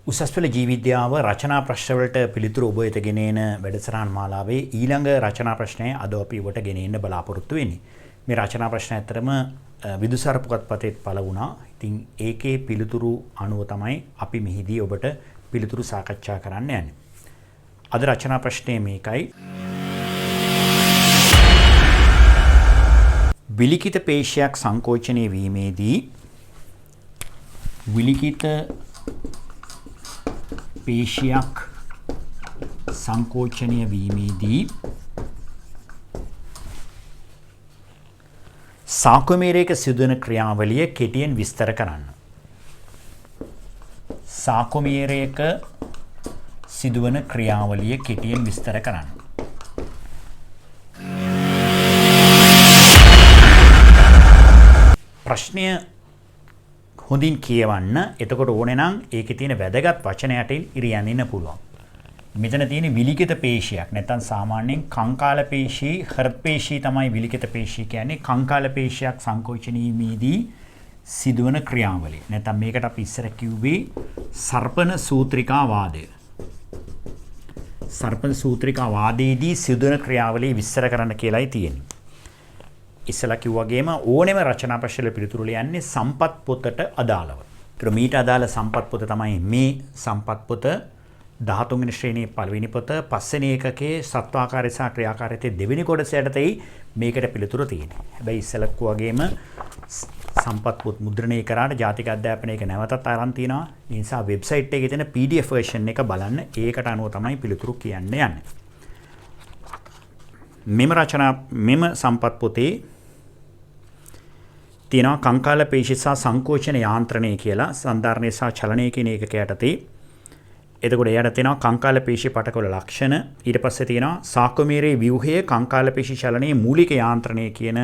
උසස් පෙළ ජීවිද්‍යාව රචනා ප්‍රශ්න වලට පිළිතුරු ඔබ වෙත ගෙන එන වැඩසටහන් මාලාවේ ඊළඟ රචනා ප්‍රශ්නය අද අපි ඔබට ගෙන එන්න බලාපොරොත්තු වෙන්නේ. මේ රචනා ප්‍රශ්න ඇත්තටම විදුසර පුවත්පතේත් පළ වුණා. ඉතින් ඒකේ පිළිතුරු අනුව තමයි අපි මෙහිදී ඔබට පිළිතුරු සාකච්ඡා කරන්න යන්නේ. අද රචනා ප්‍රශ්නේ මේකයි. විලිකිත පේශියක් සංකෝචනය වීමේදී විලිකිත පේශියක් සංකෝචනය වීමේදී සාකුමීරයක සිදුවන ක්‍රියාවලිය කෙටියෙන් විස්තර කරන්න. සාකුමීරයක සිදුවන ක්‍රියාවලිය කෙටියෙන් විස්තර කරන්න. ප්‍රශ්නය හොඳින් කියවන්න. එතකොට ඕනේ නම් ඒකේ තියෙන වැදගත් වචන යටින් ඉරියන් ඉන්න පුළුවන්. මෙතන තියෙන විලිකිත පේශියක් නැත්නම් සාමාන්‍යයෙන් කංකාල පේශී, හෘද පේශී තමයි විලිකිත පේශී කියන්නේ. කංකාල පේශියක් සංකෝචනීයේදී සිදුවන ක්‍රියාවලිය. නැත්නම් මේකට අපි ඉස්සර කිව්වේ සර්පණ සූත්‍රිකා වාදය. සර්පණ සූත්‍රිකා වාදයේදී සිදුවන ක්‍රියාවලිය විස්තර කරන්න කියලායි තියෙන්නේ. ඉස්සලා කිව්වාගේම ඕනෙම රචනා ප්‍රශ්න පිළිතුරු ලියන්නේ සම්පත් පොතට අදාළව. ඒතර මීට අදාළ සම්පත් පොත තමයි මේ සම්පත් පොත 13 වෙනි ශ්‍රේණියේ පළවෙනි පොත, පස්වෙනි ඒකකයේ සත්වාකාරය සහ ක්‍රියාකාරීත්වයේ දෙවෙනි කොටසට තෙයි මේකට පිළිතුරු තියෙන්නේ. හැබැයි ඉස්සලා කිව්වාගේම සම්පත් පොත් මුද්‍රණය කරාට ජාතික අධ්‍යාපනය එක නැවතත් ආරම්භ තියනවා. ඒ නිසා වෙබ්සයිට් එකේ තියෙන PDF version එක බලන්න. ඒකට අනුව තමයි පිළිතුරු කියන්න යන්නේ. මෙම සම්පත් පොතේ තියෙනවා කංකාල පේශි සහ සංකෝචන යාන්ත්‍රණය කියලා සන්ධාරණය සහ චලනය කියන ඒකක යටතේ. එතකොට එයාට තියෙනවා කංකාල පේශි පටකවල ලක්ෂණ. ඊට පස්සේ තියෙනවා සාකුමීරයේ ව්‍යුහයේ කංකාල පේශි චලනයේ මූලික යාන්ත්‍රණය කියන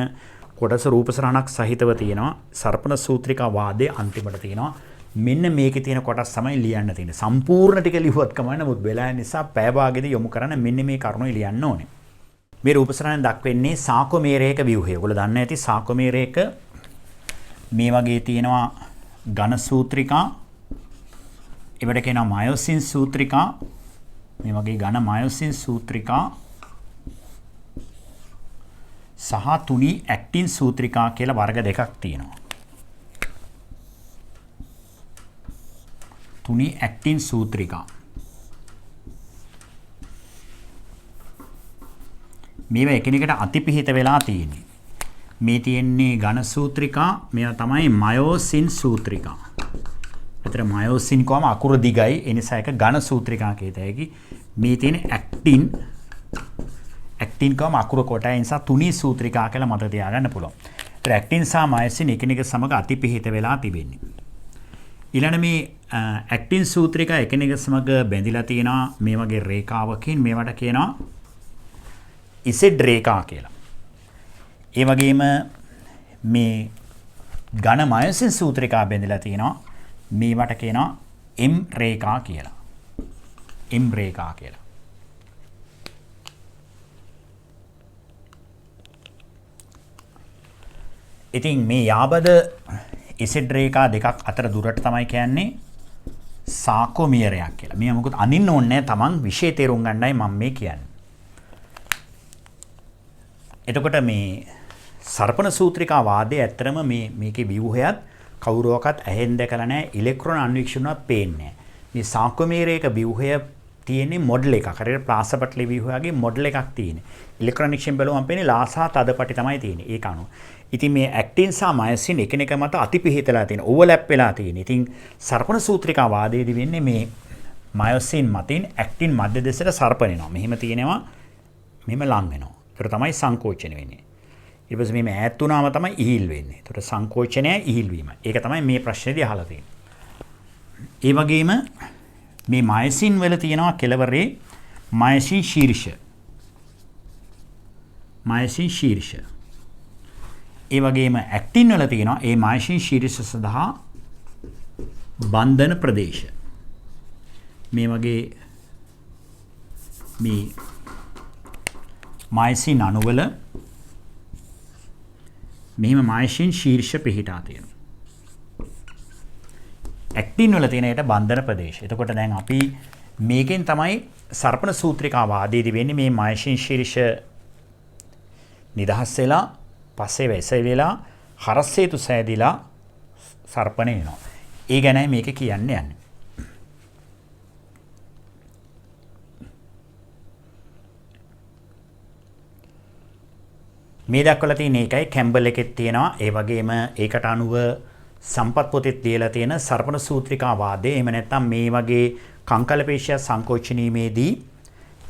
කොටස රූපසරහනක් සහිතව තියෙනවා. සර්පණ සූත්‍රිකා වාදයේ අන්තිමට තියෙනවා. මෙන්න මේකේ තියෙන කොටස් තමයි ලියන්න තියෙන්නේ. සම්පූර්ණ ටික ලිව්වත් කමක් නැහැ. මොකද වෙලා නිසා පැය භාගෙදී යොමු කරන්න මෙන්න මේ කරුණු ලියන්න ඕනේ. මේ රූපසරහනෙන් දක්වන්නේ සාකුමීරයක ව්‍යුහය. ඔයගොල්ලෝ දන්න ඇති සාකුමීරයක මේ වගේ තියෙනවා ඝන සූත්‍රිකා, ඒවට කියනවා මයොසින් සූත්‍රිකා, මේ වගේ ඝන මයොසින් සූත්‍රිකා සහ තුනී ඇක්ටින් සූත්‍රිකා කියලා වර්ග දෙකක් තියෙනවා. තුනී ඇක්ටින් සූත්‍රිකා මේවා එකිනෙකට අතිපිහිත වෙලා තියෙන්නේ. මේ තියෙන්නේ ඝන සූත්‍රිකා, මේවා තමයි මයොසින් සූත්‍රිකා. ඒතර මයොසින් කොහම අකුර දිගයි, ඒ නිසා එක ඝන සූත්‍රිකා කියත හැකි. මේ තියෙන ඇක්ටින් කොහම අකුර කොටයි, ඒ නිසා තුනී සූත්‍රිකා කියලා මතක තියාගන්න පුළුවන්. ඒතර ඇක්ටින් සහ මයොසින් එකිනෙක සමග අතිපිහිත වෙලා තිබෙන්නේ. ඊළඟ මේ ඇක්ටින් සූත්‍රිකා එකිනෙක සමග බැඳිලා තියෙනවා මේ වගේ රේඛාවකින්. මේවට කියනවා ඉසෙඩ් රේඛා කියලා. ඒ වගේම මේ ඝන මයොසින් සූත්‍රිකා බැඳලා තියෙනවා. මේවට කියනවා M රේඛා කියලා. M රේඛා කියලා. ඉතින් මේ යාබද ඉසෙඩ් රේඛා දෙකක් අතර දුරට තමයි කියන්නේ සාකුමීරයක් කියලා. මේ මොකද අනින්න ඕනේ නැහැ. Taman විශේෂ තේරුම් ගන්නයි මම මේ කියන්නේ. එතකොට මේ සර්පණ සූත්‍රිකා වාදයේ ඇත්තරම මේකේ ව්‍යුහයත් කවුරුවක්වත් ඇහෙන් දැකලා නැහැ. ඉලෙක්ට්‍රෝන අන්වීක්ෂණවත් පේන්නේ නැහැ. මේ සාකුමීරයක ව්‍යුහය තියෙන්නේ මොඩල් එකක්. හරියට ප්ලාසපට්ලි ව්‍යුහයගේ මොඩල් එකක් තියෙන්නේ. ඉලෙක්ට්‍රෝන නික්ෂේප බලුවම පේන්නේ ලාසා තදපටි තමයි තියෙන්නේ. ඒක අනුව. ඉතින් මේ ඇක්ටින් සහ මයොසින් එකිනෙක මත අතිපිහිතලා තියෙන ඕවර්ලැප් වෙලා තියෙන. ඉතින් සර්පණ සූත්‍රිකා වාදයේදී වෙන්නේ මේ මයොසින් මතින් ඇක්ටින් මැද දෙසට සර්පණෙනවා. මෙහෙම තියෙනවා. මෙහෙම ලං වෙනවා. ඒක තමයි සංකෝචන වෙන්නේ. ඊට පස්සේ මේ ඈත් වුණාම තමයි ඉහිල් වෙන්නේ. ඒතර සංකෝචනය ඉහිල් වීම. ඒක තමයි මේ ප්‍රශ්නේදී අහලා තියෙන්නේ. ඒ වගේම මේ මයොසින් වල තියෙනවා කෙලවරේ මයොසින් ශීර්ෂ. මයොසින් ශීර්ෂ. ඒ වගේම ඇක්ටින් වල තියෙනවා ඒ මයොසින් ශීර්ෂ සඳහා බන්ධන ප්‍රදේශ. මේ වගේ මේ මයොසින් අණුවල මෙහිම මයොසින් ශීර්ෂ පිහිටා තියෙනවා. ඇක්ටින් වල තියෙන ඒට බන්ධන ප්‍රදේශ. එතකොට දැන් අපි මේකෙන් තමයි සර්පණ සූත්‍රිකා වාදයේදී වෙන්නේ මේ මයසින් ශීර්ෂ නිදහස් වෙලා පස්සේ වැස වෙලා හරස්සේතු සෑදිලා සර්පණ එනවා. ඒ ගැනයි මේක කියන්නේ යන්නේ. මේ දක්වලා තියෙන එකයි කැම්බල් එකෙත් තියෙනවා. ඒ වගේම ඒකට අනුව සම්පත් පොතෙත් ලියලා තියෙන සර්පණ සූත්‍රිකා වාදය. එහෙම නැත්නම් මේ වගේ කංකලපේශය සංකෝචනීයේදී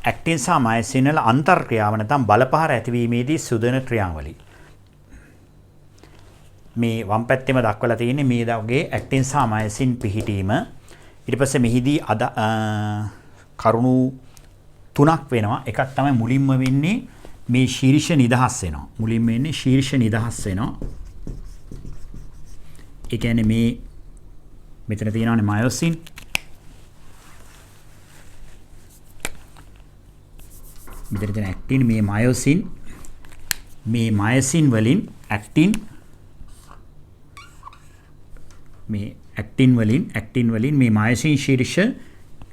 ඇක්ටින් සහ මයසින් වල අන්තර්ක්‍රියාව නැත්නම් බලපහර ඇතිවීමේදී සුදන ක්‍රියාවලිය. මේ වම් පැත්තේම දක්වලා තියෙන්නේ මේ වගේ ඇක්ටින් සහ මයසින් පිහිටීම. ඊට පස්සේ මෙහිදී කරුණු තුනක් වෙනවා. එකක් තමයි මුලින්ම වෙන්නේ මේ ශීර්ෂ නිදහස් වෙනවා. මුලින්ම වෙන්නේ ශීර්ෂ නිදහස් වෙනවා. ඒ කියන්නේ මේ මෙතන තියෙනවානේ මයොසින්. මෙතන තියෙන ඇක්ටින් මේ මයොසින් වලින් ඇක්ටින් වලින් මේ මයොසින් ශීර්ෂ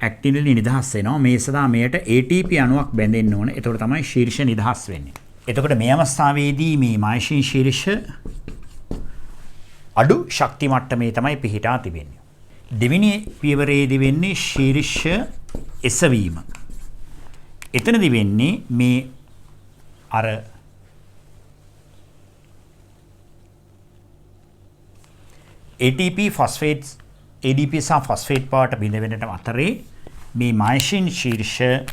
ඇක්ටින් වලින් නිදහස් වෙනවා. මේ සදා මෙයට ATP අණුවක් බැඳෙන්න ඕන. එතකොට තමයි ශීර්ෂ නිදහස් වෙන්නේ. එතකොට මේ අවස්ථාවේදී මේ මයොසින් ශීර්ෂ අඩු ශක්ති මට්ටමේ තමයි පිහිටා තිබෙන්නේ. දෙවෙනි පියවරේදී වෙන්නේ ශීර්ෂ එසවීම. එතනදී වෙන්නේ මේ අර ATP ෆොස්ෆේට්ස් ADP සහ ෆොස්ෆේට් පාට බිඳ වෙනට අතරේ මේ මයොසින් ශීර්ෂ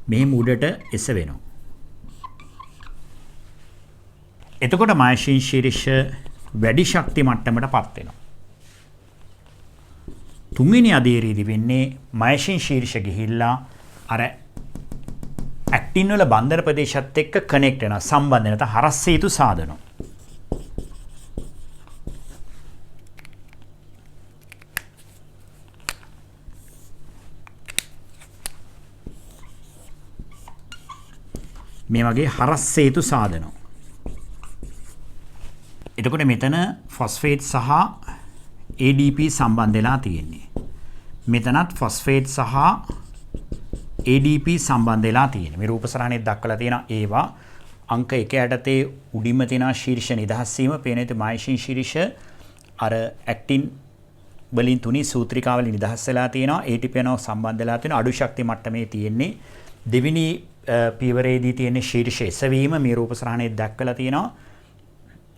මේ මුඩට එස වෙනවා. එතකොට මයොසින් ශීර්ෂ වැඩි ශක්ති මට්ටමකටපත් වෙනවා. තුන්වෙනි අධීරයේදී වෙන්නේ මයොසින් ශීර්ෂ ගිහිල්ලා අර ඇක්ටින් වල බන්ධන ප්‍රදේශات එක්ක කනෙක්ට් වෙනවා. සම්බන්ධ නැත හරස් සේතු සාදනවා. මේ වගේ හරස් සේතු සාදනවා. එතකොට මෙතන ෆොස්ෆේට් සහ ADP සම්බන්ධ වෙලා තියෙන්නේ. මෙතනත් ෆොස්ෆේට් සහ ADP සම්බන්ධ වෙලා තියෙන්නේ. මේ රූපසරහනේ දක්වලා තියෙන ඒවා අංක 1 යටතේ උඩින්ම තියෙන ශීර්ෂ නිදහස් වීම පේන විදිහට මයොසින් ශීර්ෂ අර ඇක්ටින් වලින් තුනී සූත්‍රිකාවල නිදහස් වෙලා තියෙනවා. ATP යනවා සම්බන්ධ වෙලා තියෙනවා. අඩු ශක්ති මට්ටමේ තියෙන්නේ. දෙවෙනි පියවරේදී තියෙන ශීර්ෂ එසවීම මේ රූපසරහනේ දක්වලා තියෙනවා.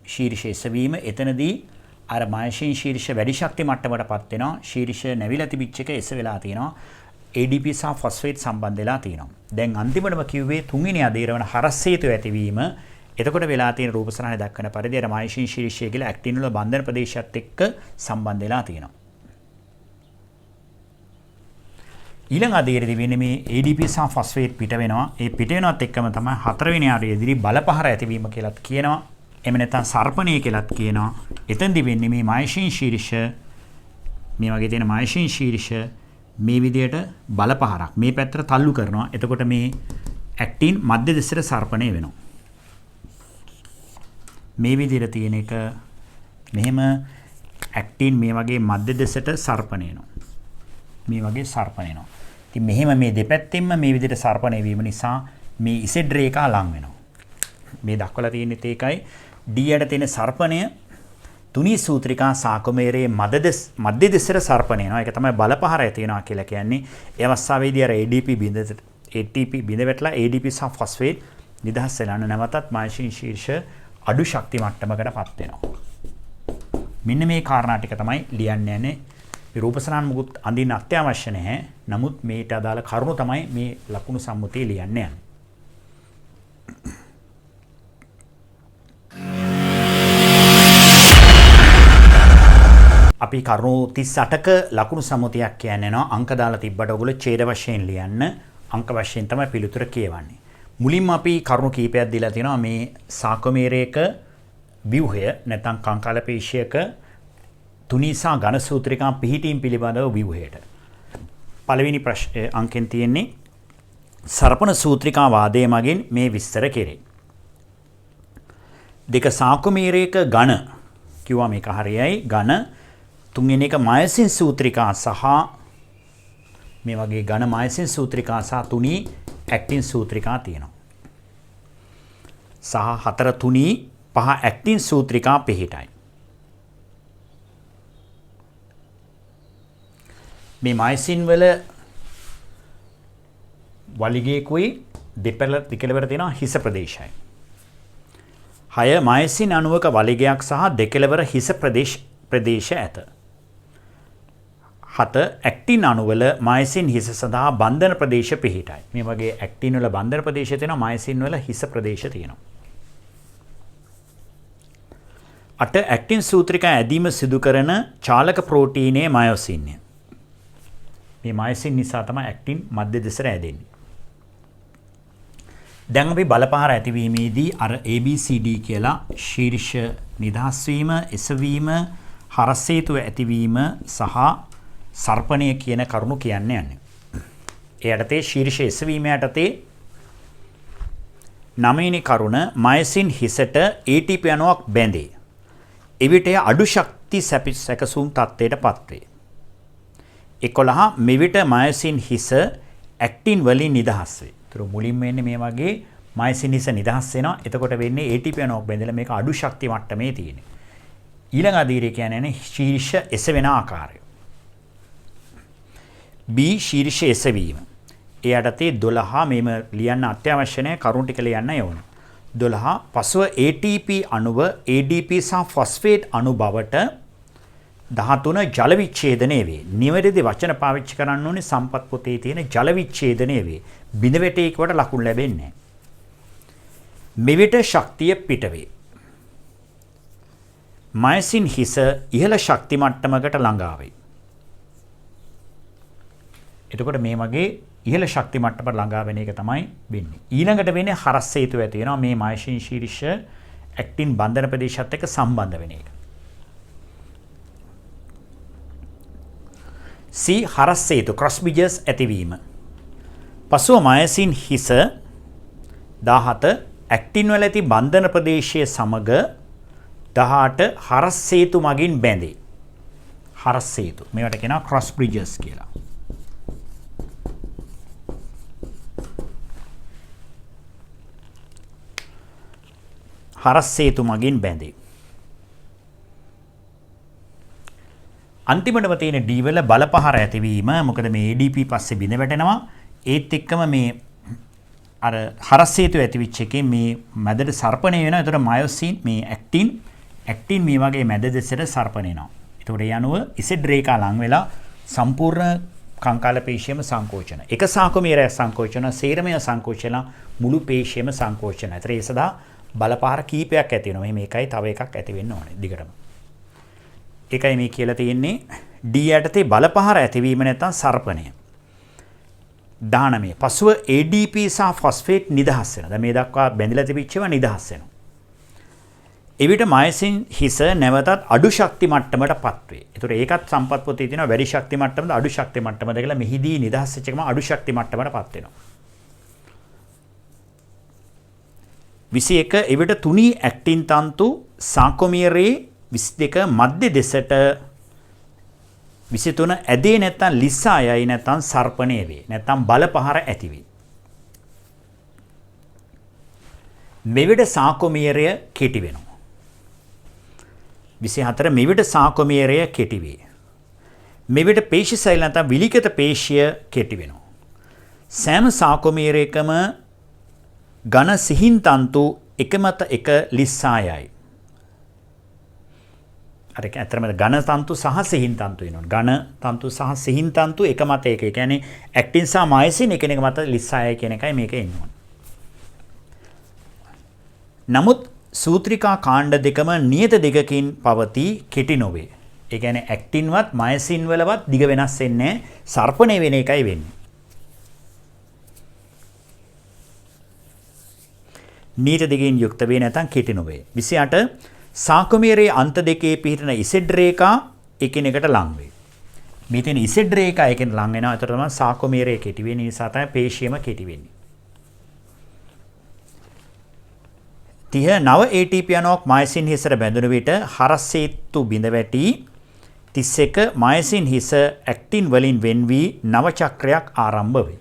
ශීර්ෂ එසවීම එතනදී අර මයොසින් ශීර්ෂ වැඩි ශක්ති මට්ටමකටපත් වෙනවා. ශීර්ෂ නැවිලා තිබිච්ච එක එස වෙලා තියෙනවා. ADP සහ ෆොස්ෆේට් සම්බන්ධ වෙලා තියෙනවා. දැන් අන්තිමටම කිව්වේ තුන්වෙනි අධීර වන හරස් හේතු ඇතිවීම. එතකොට වෙලා තියෙන රූපසරහනේ දක්වන පරිදි අර මයොසින් ශීර්ෂය කියලා ඇක්ටින් වල බන්ධන ප්‍රදේශات එක්ක සම්බන්ධ වෙලා තියෙනවා. ඊළඟ අධීරයේදී වෙන්නේ මේ ADP සහ ෆොස්ෆේට් පිට වෙනවා. ඒ පිට වෙනවත් එක්කම තමයි හතරවෙනි අධීරයේදී බලපහර ඇතිවීම කියලාත් කියනවා. එහෙම නැත්නම් සර්පණය කියලාත් කියනවා. එතෙන්දී වෙන්නේ මේ මයොසින් ශීර්ෂ මේ වගේ තියෙන මයොසින් ශීර්ෂ මේ විදියට බලපහරක් මේ පැත්තට තල්ලු කරනවා. එතකොට මේ ඇක්ටින් මධ්‍ය දෙසට සර්පණය වෙනවා. මේ විදියට තියෙන එක මෙහෙම ඇක්ටින් මේ වගේ මධ්‍ය දෙසට සර්පණය වෙනවා. මේ වගේ සර්පණය වෙනවා. ඉතින් මෙහෙම මේ දෙපැත්තෙන්ම මේ විදියට සර්පණය වීම නිසා මේ Z රේඛා ලං වෙනවා. මේ දක්වලා තියෙන්නේ ඒකයි D යට තියෙන සර්පණය තුනී සූත්‍රිකා සාකමේරයේ මධ්‍ය දෙසට සර්පණය වෙනවා. ඒක තමයි බලපහර ඇති වෙනවා කියලා කියන්නේ. ඒ අවස්ථාවේදී අර ATP බිඳ වැටලා ADP සහ ෆොස්ෆේට් නිදහස් වෙලා නැවතත් මයොසින් ශීර්ෂ අඩු ශක්ති මට්ටමකටපත් වෙනවා. මෙන්න මේ කාරණා ටික තමයි ලියන්න යන්නේ. මේ රූපසරහන් මුකුත් අඳින්න අත්‍යවශ්‍ය නැහැ. නමුත් මේට අදාළ කරුණු තමයි මේ ලකුණු සම්මුතිය ලියන්න යන්නේ. අපි කරුණු 38ක ලකුණු සම්මුතියක් කියන්නේ නෝ අංක දාලා තිබ්බට ඔයගොල්ලෝ ඡේද වශයෙන් ලියන්න. අංක වශයෙන් තමයි පිළිතුර කියවන්නේ. මුලින්ම අපි කරුණු කීපයක් දීලා තිනවා මේ සාකමේරයක ව්‍යුහය නැත්නම් කංකාලපේශයක තුනීසා ඝන සූත්‍රිකා පිහිටීම් පිළිබඳව ව්‍යුහයට. පළවෙනි අංකෙන් තියෙන්නේ සර්පණ සූත්‍රිකා වාදයේ මගින් මේ විස්තර කෙරේ. දෙක සාකමේරයක ඝන කිව්වා මේක හරියයි ඝන තුන්වෙනි එක මයසින් සූත්‍රිකා සහ මේ වගේ ඝන මයසින් සූත්‍රිකා සහ තුනී ඇක්ටින් සූත්‍රිකා තියෙනවා. සහ 4 තුනී 5 ඇක්ටින් සූත්‍රිකා පිහිටයි. මේ මයසින් වල වලිගයකුයි දෙකලවර තියෙනවා හිස ප්‍රදේශයයි. 6 මයසින් අණුවක වලිගයක් සහ දෙකලවර හිස ප්‍රදේශ ඇත. 7 ඇක්ටින් අණුවල මයසින් හිස සඳහා බන්ධන ප්‍රදේශ පිහිටයි. මේ වගේ ඇක්ටින් වල බන්ධන ප්‍රදේශ තියෙනවා, මයසින් වල හිස ප්‍රදේශ තියෙනවා. 8 ඇක්ටින් සූත්‍රිකා ඇදීම සිදු කරන චාලක ප්‍රෝටීනයේ මයොසින්ය. මේ මයසින් නිසා තමයි ඇක්ටින් මධ්‍ය දෙසට ඇදෙන්නේ. දැන් අපි බලපහර ඇතිවීමේදී අර ABCD කියලා ශීර්ෂ නිදහස් වීම, එසවීම, හරස් හේතුව ඇතිවීම සහ සර්පණය කියන කරුණු කියන්න යන්නේ. ඒ යටතේ ශීර්ෂ එසවීම යටතේ 9 වෙනි කරුණ මයසින් හිසට ATP අණුවක් බැඳේ. එවිට අඩු ශක්ති සැකසුම් තත්ත්වයටපත් වේ. 11 මෙවිට මයසින් හිස ඇක්ටින් වලින් නිදහස් වේ. ඒතර මුලින්ම එන්නේ මේ වගේ මයසින් හිස නිදහස් වෙනවා. එතකොට වෙන්නේ ATP අණුවක් බැඳලා මේක අඩු ශක්ති මට්ටමේ තියෙන්නේ. ඊළඟ අධීරය කියන්නේ ශීර්ෂ එසවෙන ආකාරය. B ශීර්ෂ එසවීම. ඒ යටතේ 12 මේම ලියන්න අත්‍යවශ්‍ය නැහැ, කරුණු ටික ලියන්න ඕන. 12 පසුව ATP අණුව ADP සහ ෆොස්ෆේට් අණු බවට 13 ජල විච්ඡේදනය වේ. නිවැරදි වචන පාවිච්චි කරන්න ඕනේ සම්පත් පොතේ තියෙන ජල විච්ඡේදනය වේ. බිඳ වැටේකට ලකුණු ලැබෙන්නේ. මෙවිට ශක්තිය පිට වේ. මයසින් හිස ඉහළ ශක්ති මට්ටමකට ළඟා වේ. එතකොට මේ වගේ ඉහළ ශක්ති මට්ටමට ළඟා වෙන එක තමයි වෙන්නේ. ඊළඟට වෙන්නේ හරස් හේතුව ඇති වෙනවා මේ මයසින් ශීර්ෂ ඇක්ටින් බන්ධන ප්‍රදේශات එක්ක සම්බන්ධ වෙන එක. C හරස් හේතු ක්‍රොස් බ්‍රිජස් ඇතිවීම. පසුව මයසින් හිස 17 ඇක්ටින් වල ඇති බන්ධන ප්‍රදේශයේ සමග 18 හරස් හේතු මගින් බැඳේ. හරස් හේතු. මේවට කියනවා ක්‍රොස් බ්‍රිජස් කියලා. හරස් හේතු මගින් බැඳේ. අන්තිමටම තියෙන D වල බලපහර ඇතිවීම. මොකද මේ ADP පස්සේ බිඳ වැටෙනවා. ඒත් එක්කම මේ අර හරස් හේතු ඇතිවිච්ච එකේ මේ මැදට සර්පණය වෙනවා. ඒතර මයොසින් මේ ඇක්ටින් මේ වගේ මැද දෙසට සර්පණය වෙනවා. ඒතකොට ඒ අනුව ඉසෙඩ් රේඛා ලං වෙලා සම්පූර්ණ කංකාල පේශියම සංකෝචන. එක සාකෝමීරය සංකෝචන, සේරමය සංකෝචන, මුළු පේශියම සංකෝචන. ඒතර ඒ සදා බලපහර කීපයක් ඇති වෙනවා. මේකයි තව එකක් ඇති වෙන්න ඕනේ දිගටම. ඒකයි මේ කියලා තියෙන්නේ D යටතේ බලපහර ඇතිවීම නැත්නම් සර්පණය. 19. පසුව ADP සහ ෆොස්ෆේට් නිදහස් වෙනවා. දැන් මේ දක්වා බැඳිලා තිබිච්චව නිදහස් වෙනවා. එවිට මයසින් හිස නැවතත් අඩු ශක්ති මට්ටමටපත් වේ. ඒතර ඒකත් සම්පත් පොතේ තියෙනවා වැඩි ශක්ති මට්ටමද අඩු ශක්ති මට්ටමද කියලා. මෙහිදී නිදහස් වෙච්ච එකම අඩු ශක්ති මට්ටමටපත් වෙනවා. 21 එවිට තුනී ඇක්ටින් තන්තු සාකොමියරේ 22 මධ්‍ය දෙසට 23 ඇදේ නැත්නම් ලිස්සායයි නැත්නම් සර්පණය වේ. නැත්නම් බලපහර ඇති වේ. මෙවිට සාකොමියරය කෙටි වෙනවා. 24 මෙවිට සාකොමියරය කෙටි වේ. මෙවිට පේශි සෛල නැත්නම් විලිකත පේශිය කෙටි වෙනවා. සෑම සාකොමියරයකම ඝන සිහින් තන්තු එක මත එක ලිස්සායයි. අර ඇත්තටම ඝන තන්තු සහ සිහින් තන්තු වෙනවා. ඝන තන්තු සහ සිහින් තන්තු එක මත එක. ඒ කියන්නේ ඇක්ටින් සහ මයසින් එකිනෙක මත ලිස්සායයි කියන එකයි මේක එන්නේ. නමුත් සූත්‍රිකා කාණ්ඩ දෙකම නියත දෙකකින් පවතී, කෙටි නොවේ. ඒ කියන්නේ ඇක්ටින්වත් මයසින් වලවත් දිග වෙනස් වෙන්නේ නැහැ. සර්පණය වෙන එකයි වෙන්නේ. නියත දෙකකින් යුක්ත වේ නැත්නම් කෙටි නොවේ. 28 සාකොමියරේ අන්ත දෙකේ පිහිටන ඉසෙඩ් රේඛා එකිනෙකට ලං වේ. මේ තියෙන ඉසෙඩ් රේඛා එකෙන් ලං වෙනවා. ඒතර තමයි සාකොමියරේ කෙටි වෙන්නේ. නිසා තමයි පේශියම කෙටි වෙන්නේ. 30 නව ATP අණුවක් මයසින් හිසට බැඳුණු විට හරස් හේතු බිඳ වැටි 31 මයසින් හිස ඇක්ටින් වලින් වෙන් වී නව චක්‍රයක් ආරම්භ වේ.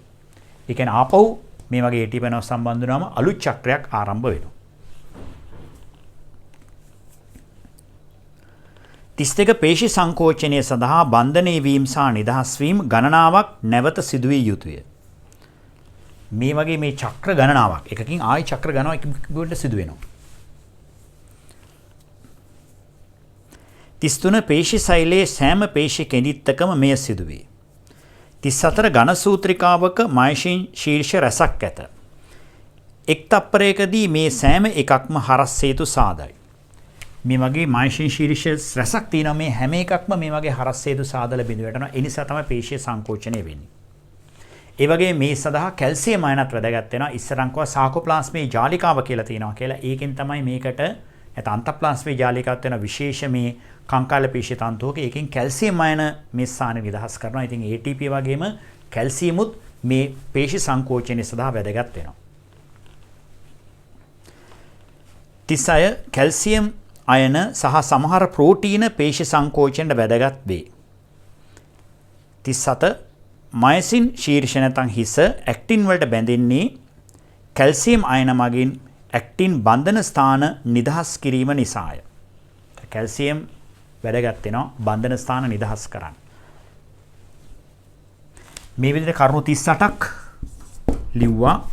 ඒ කියන්නේ ආපහු මේ වගේ ATP සම්බන්ධ වුණාම අලුත් චක්‍රයක් ආරම්භ වෙනවා. 32 පේශි සංකෝචනය සඳහා බන්ධනය වීම සහ නිදහස් වීම ගණනාවක් නැවත සිදුවිය යුතුය. මේ වගේ මේ චක්‍ර ගණනාවක් එකකින් ආයි චක්‍ර ගණනාවක් එකකට සිදු වෙනවා. 33 පේශි සෛලයේ සෑම පේශි කෙඳිත්තකම මෙය සිදුවේ. 34 ඝන සූත්‍රිකාවක මයසින් ශීර්ෂ රසක් ඇත. එක් තප්පරයකදී මේ සෑම එකක්ම හරස් හේතු සාදයි. මේ වගේ මයසින් ශීර්ෂ රසක් තියෙනවා මේ හැම එකක්ම මේ වගේ හරස් හේතු සාදලා බිඳ වැටෙනවා. ඒ නිසා තමයි පේශිය සංකෝචනය වෙන්නේ. ඒ වගේ මේ සඳහා කැල්සියම් අයනත් වැදගත් වෙනවා. ඉස්සරං කව සාකෝප්ලාස්මේ ජාලිකාව කියලා තියෙනවා කියලා. ඒකෙන් තමයි මේකට නැත්නම් අන්තප්ලාස්මේ ජාලිකාවත් වෙන විශේෂ මේ කංකාල පේශි තන්තුවක ඒකෙන් කැල්සියම් අයන මේ ස්ථානෙ නිදහස් කරනවා. ඉතින් ATP වගේම කැල්සියමුත් මේ පේශි සංකෝචනය සඳහා වැදගත් වෙනවා. 36 කැල්සියම් අයන සහ සමහර ප්‍රෝටීන පේශි සංකෝචනයට වැදගත් වේ. 37 මයසින් ශීර්ෂ නැත්නම් හිස ඇක්ටින් වලට බැඳෙන්නේ කැල්සියම් අයන මගින් ඇක්ටින් බන්ධන ස්ථාන නිදහස් කිරීම නිසාය. කැල්සියම් වැදගත් වෙනවා බන්ධන ස්ථාන නිදහස් කරන්න. මේ විදිහට කරුණු 38ක් ලිව්වා.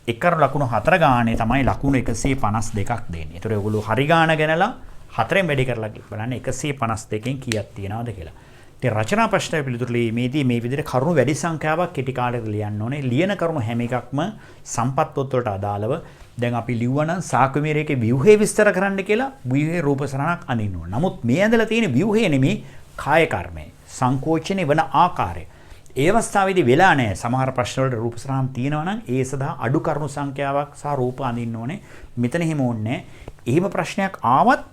එකර ලකුණු 4 ගානේ තමයි ලකුණු 152ක් දෙන්නේ. ඒතර ඔයගොල්ලෝ හරි ගාන ගැනලා 4ෙන් වැඩි කරලා බලන්න 152කින් කීයක් තියනවද කියලා. ඉතින් රචනා ප්‍රශ්න පිළිතුරු ලියීමේදී මේ විදිහට කරුණු වැඩි සංඛ්‍යාවක් කෙටි කාලයකට ලියන්න ඕනේ. ලියන කරුණු හැම එකක්ම සම්පත් පොත් වලට අදාළව දැන් අපි ලිව්වනම් සාක්‍යමීරයේ ව්‍යුහය විස්තර කරන්න කියලා ව්‍යුහේ රූප සරණක් අඳින්න ඕනේ. නමුත් මේ ඇඳලා තියෙන ව්‍යුහය නෙමේ කාය කර්මය. සංකෝචනේ වන ආකාරය. ඒ අවස්ථාවේදී වෙලා නැහැ. සමහර ප්‍රශ්න වලට රූප සරහන් තියෙනවා නම් ඒ සඳහා අඩු කරුණු සංඛ්‍යාවක් සහ රූප අඳින්න ඕනේ. මෙතන එහෙම ඕනේ නැහැ. එහෙම ප්‍රශ්නයක් ආවත්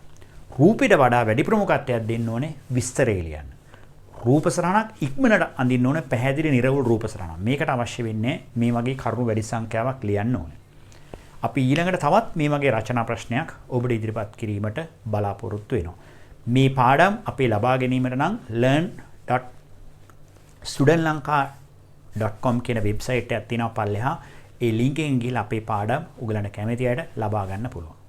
රූපෙට වඩා වැඩි ප්‍රමුඛත්වයක් දෙන්න ඕනේ විස්තරය ලියන්න. රූප සරහනක් ඉක්මනට අඳින්න ඕනේ පැහැදිලි නිර්වෘල් රූප සරහනක්. මේකට අවශ්‍ය වෙන්නේ මේ වගේ කරුණු වැඩි සංඛ්‍යාවක් ලියන්න ඕනේ. අපි ඊළඟට තවත් මේ වගේ රචනා ප්‍රශ්නයක් ඔබට ඉදිරිපත් කිරීමට බලාපොරොත්තු වෙනවා. මේ පාඩම් අපේ ලබා ගැනීමට නම් learn.studentlanka.com කියන වෙබ්සයිට් එකක් තියෙනවා පල්ලෙහා. ඒ ලින්ක් එකෙන් ගිහලා අපේ පාඩම් ඔයගලන්ට කැමති අයට ලබා ගන්න පුළුවන්.